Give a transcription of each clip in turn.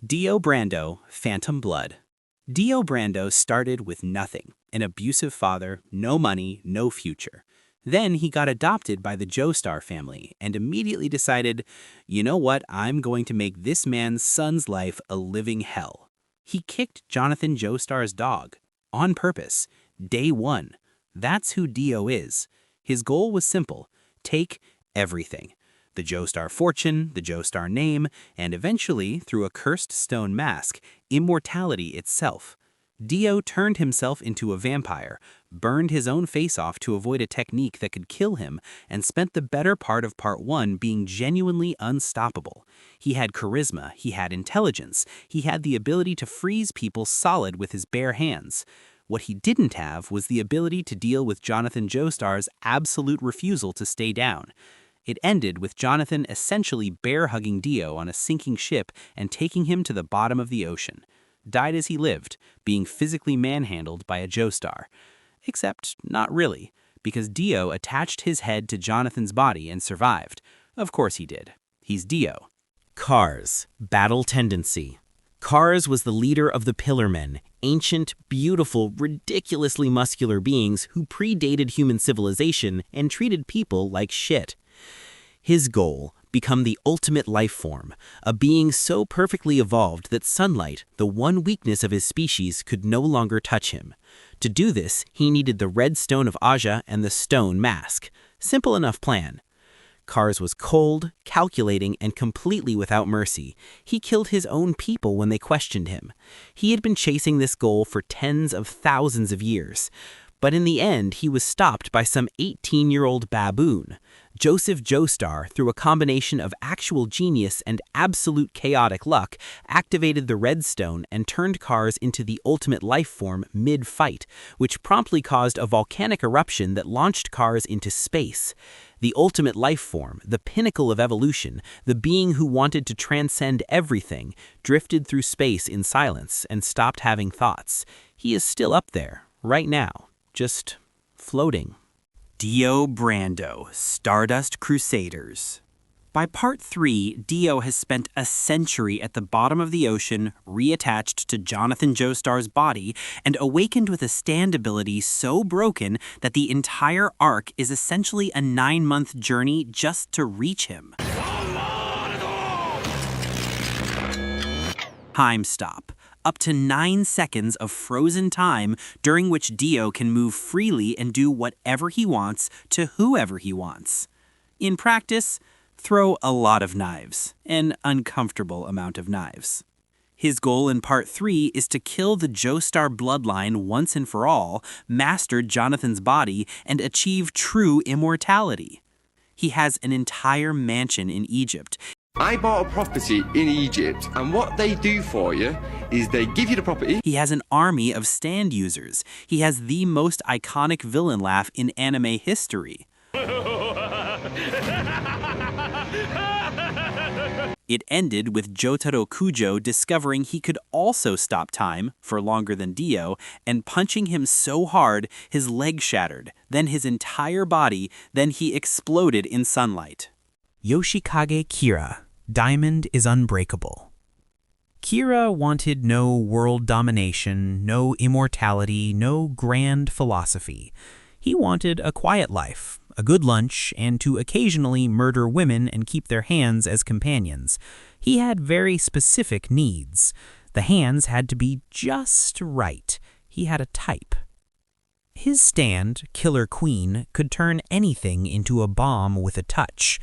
Dio Brando, Phantom Blood. Dio Brando started with nothing, an abusive father, no money, no future. Then he got adopted by the Joestar family and immediately decided, you know what, I'm going to make this man's son's life a living hell. He kicked Jonathan Joestar's dog, on purpose, day one. That's who Dio is. His goal was simple, take everything. The Joestar fortune, the Joestar name, and eventually, through a cursed stone mask, immortality itself. Dio turned himself into a vampire, burned his own face off to avoid a technique that could kill him, and spent the better part of Part 1 being genuinely unstoppable. He had charisma, he had intelligence, he had the ability to freeze people solid with his bare hands. What he didn't have was the ability to deal with Jonathan Joestar's absolute refusal to stay down. It ended with Jonathan essentially bear-hugging Dio on a sinking ship and taking him to the bottom of the ocean. Died as he lived, being physically manhandled by a Joestar. Except not really, because Dio attached his head to Jonathan's body and survived. Of course he did. He's Dio. Cars. Battle Tendency. Cars was the leader of the Pillarmen, ancient, beautiful, ridiculously muscular beings who predated human civilization and treated people like shit. His goal, become the ultimate life form, a being so perfectly evolved that sunlight, the one weakness of his species, could no longer touch him. To do this, he needed the red stone of Aja and the stone mask. Simple enough plan. Cars was cold, calculating, and completely without mercy. He killed his own people when they questioned him. He had been chasing this goal for tens of thousands of years. But in the end, he was stopped by some 18-year-old baboon. Joseph Joestar, through a combination of actual genius and absolute chaotic luck, activated the redstone and turned Cars into the ultimate life form mid-fight, which promptly caused a volcanic eruption that launched Cars into space. The ultimate life form, the pinnacle of evolution, the being who wanted to transcend everything, drifted through space in silence and stopped having thoughts. He is still up there, right now, just floating. Dio Brando, Stardust Crusaders. By Part 3, Dio has spent a century at the bottom of the ocean, reattached to Jonathan Joestar's body, and awakened with a stand ability so broken that the entire arc is essentially a 9-month journey just to reach him. Time stop. Up to 9 seconds of frozen time during which Dio can move freely and do whatever he wants to whoever he wants. In practice, throw a lot of knives, an uncomfortable amount of knives. His goal in Part 3 is to kill the Joestar bloodline once and for all, master Jonathan's body, and achieve true immortality. He has an entire mansion in Egypt. I bought a property in Egypt, and what they do for you is they give you the property. He has an army of stand users. He has the most iconic villain laugh in anime history. It ended with Jotaro Kujo discovering he could also stop time, for longer than Dio, and punching him so hard his leg shattered, then his entire body, then he exploded in sunlight. Yoshikage Kira. Diamond is unbreakable. Kira wanted no world domination, no immortality, no grand philosophy. He wanted a quiet life, a good lunch, and to occasionally murder women and keep their hands as companions. He had very specific needs. The hands had to be just right. He had a type. His stand, Killer Queen, could turn anything into a bomb with a touch.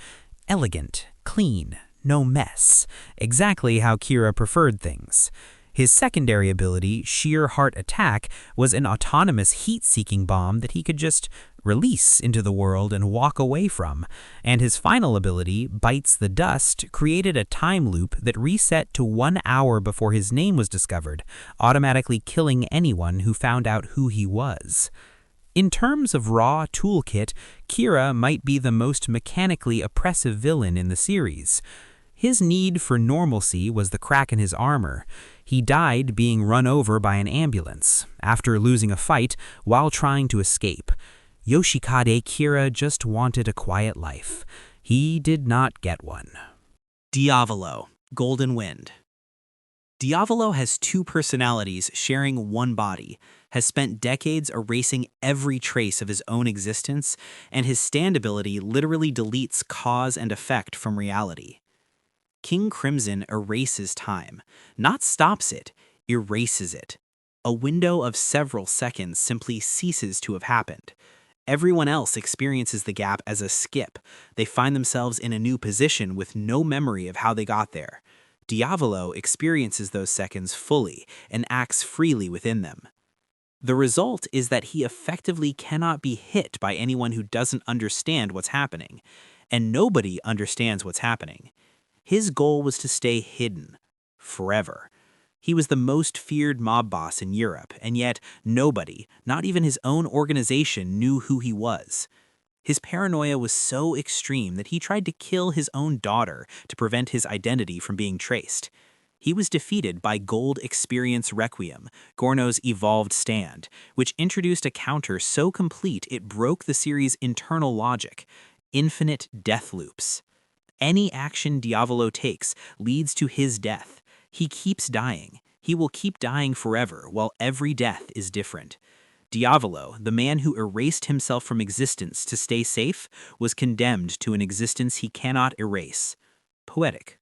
Elegant, clean, no mess. Exactly how Kira preferred things. His secondary ability, Sheer Heart Attack, was an autonomous heat-seeking bomb that he could just release into the world and walk away from. And his final ability, Bites the Dust, created a time loop that reset to 1 hour before his name was discovered, automatically killing anyone who found out who he was. In terms of raw toolkit, Kira might be the most mechanically oppressive villain in the series. His need for normalcy was the crack in his armor. He died being run over by an ambulance, after losing a fight while trying to escape. Yoshikage Kira just wanted a quiet life. He did not get one. Diavolo, Golden Wind. Diavolo has two personalities sharing one body, has spent decades erasing every trace of his own existence, and his stand ability literally deletes cause and effect from reality. King Crimson erases time, not stops it, erases it. A window of several seconds simply ceases to have happened. Everyone else experiences the gap as a skip. They find themselves in a new position with no memory of how they got there. Diavolo experiences those seconds fully and acts freely within them. The result is that he effectively cannot be hit by anyone who doesn't understand what's happening, and nobody understands what's happening. His goal was to stay hidden, forever. He was the most feared mob boss in Europe, and yet nobody, not even his own organization, knew who he was. His paranoia was so extreme that he tried to kill his own daughter to prevent his identity from being traced. He was defeated by Gold Experience Requiem, Gorno's evolved stand, which introduced a counter so complete it broke the series' internal logic: infinite death loops. Any action Diavolo takes leads to his death. He keeps dying. He will keep dying forever, while every death is different. Diavolo, the man who erased himself from existence to stay safe, was condemned to an existence he cannot erase. Poetic.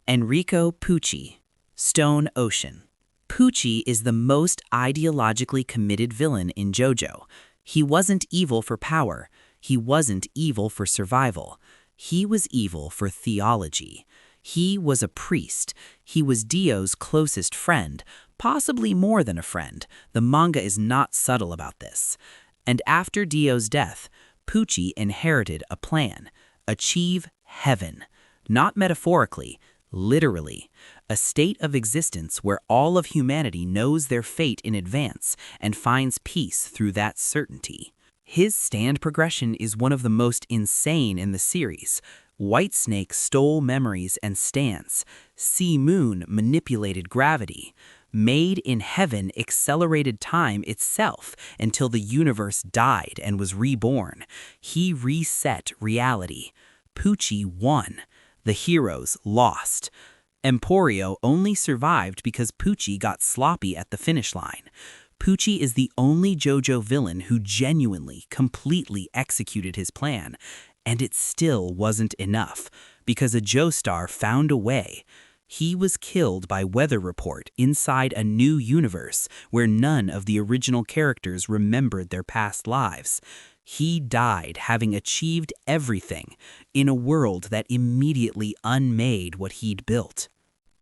Enrico Pucci, Stone Ocean. Pucci is the most ideologically committed villain in JoJo. He wasn't evil for power. He wasn't evil for survival. He was evil for theology. He was a priest. He was Dio's closest friend, possibly more than a friend. The manga is not subtle about this. And after Dio's death, Pucci inherited a plan: achieve heaven. Not metaphorically, literally. A state of existence where all of humanity knows their fate in advance and finds peace through that certainty. His stand progression is one of the most insane in the series. Whitesnake stole memories and stands. Sea Moon manipulated gravity. Made in Heaven accelerated time itself until the universe died and was reborn. He reset reality. Pucci won. The heroes lost. Emporio only survived because Pucci got sloppy at the finish line. Pucci is the only JoJo villain who genuinely, completely executed his plan. And it still wasn't enough, because a Joestar found a way. He was killed by Weather Report inside a new universe where none of the original characters remembered their past lives. He died having achieved everything in a world that immediately unmade what he'd built.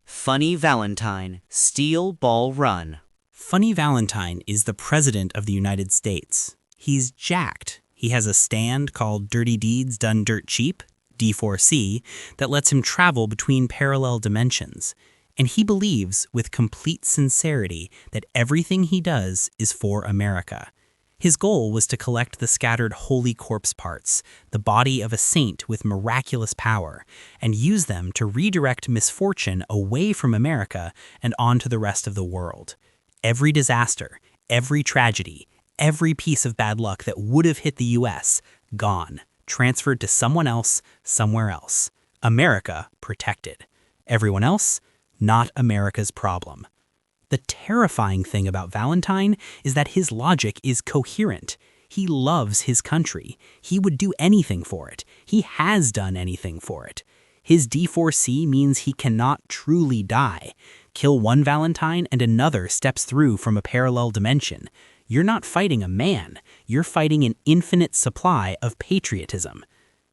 Funny Valentine, Steel Ball Run. Funny Valentine is the President of the United States. He's jacked. He has a stand called Dirty Deeds Done Dirt Cheap, D4C, that lets him travel between parallel dimensions. And he believes, with complete sincerity, that everything he does is for America. His goal was to collect the scattered holy corpse parts, the body of a saint with miraculous power, and use them to redirect misfortune away from America and onto the rest of the world. Every disaster, every tragedy, every piece of bad luck that would have hit the US, gone, transferred to someone else, somewhere else. America protected. Everyone else, not America's problem. The terrifying thing about Valentine is that his logic is coherent. He loves his country. He would do anything for it. He has done anything for it. His D4C means he cannot truly die. Kill one Valentine and another steps through from a parallel dimension. You're not fighting a man. You're fighting an infinite supply of patriotism.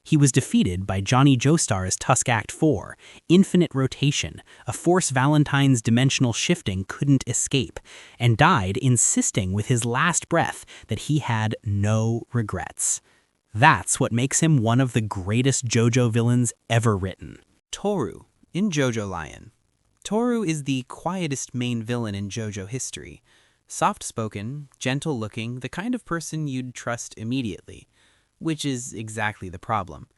He was defeated by Johnny Joestar's Tusk Act 4, infinite rotation, a force Valentine's dimensional shifting couldn't escape, and died insisting with his last breath that he had no regrets. That's what makes him one of the greatest JoJo villains ever written. Tooru, in JoJolion. Tooru is the quietest main villain in JoJo history. Soft-spoken, gentle-looking, the kind of person you'd trust immediately. Which is exactly the problem.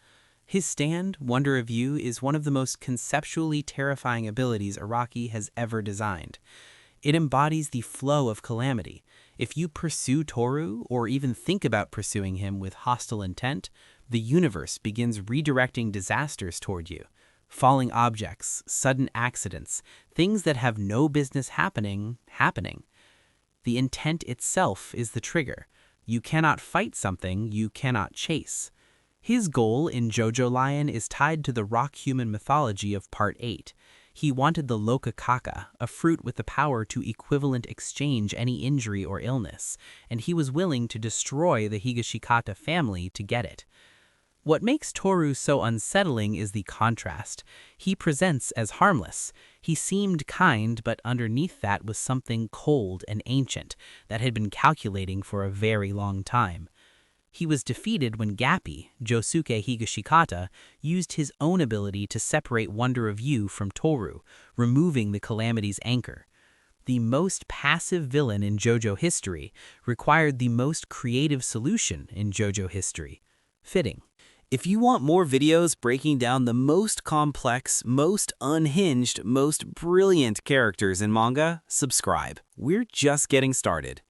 His stand, Wonder of You, is one of the most conceptually terrifying abilities Araki has ever designed. It embodies the flow of calamity. If you pursue Tooru, or even think about pursuing him with hostile intent, the universe begins redirecting disasters toward you. Falling objects, sudden accidents, things that have no business happening. The intent itself is the trigger. You cannot fight something you cannot chase. His goal in JoJolion is tied to the rock-human mythology of Part 8. He wanted the Lokakaka, a fruit with the power to equivalent exchange any injury or illness, and he was willing to destroy the Higashikata family to get it. What makes Tooru so unsettling is the contrast. He presents as harmless. He seemed kind, but underneath that was something cold and ancient that had been calculating for a very long time. He was defeated when Gappy, Josuke Higashikata, used his own ability to separate Wonder of You from Tooru, removing the calamity's anchor. The most passive villain in JoJo history required the most creative solution in JoJo history. Fitting. If you want more videos breaking down the most complex, most unhinged, most brilliant characters in manga, subscribe. We're just getting started.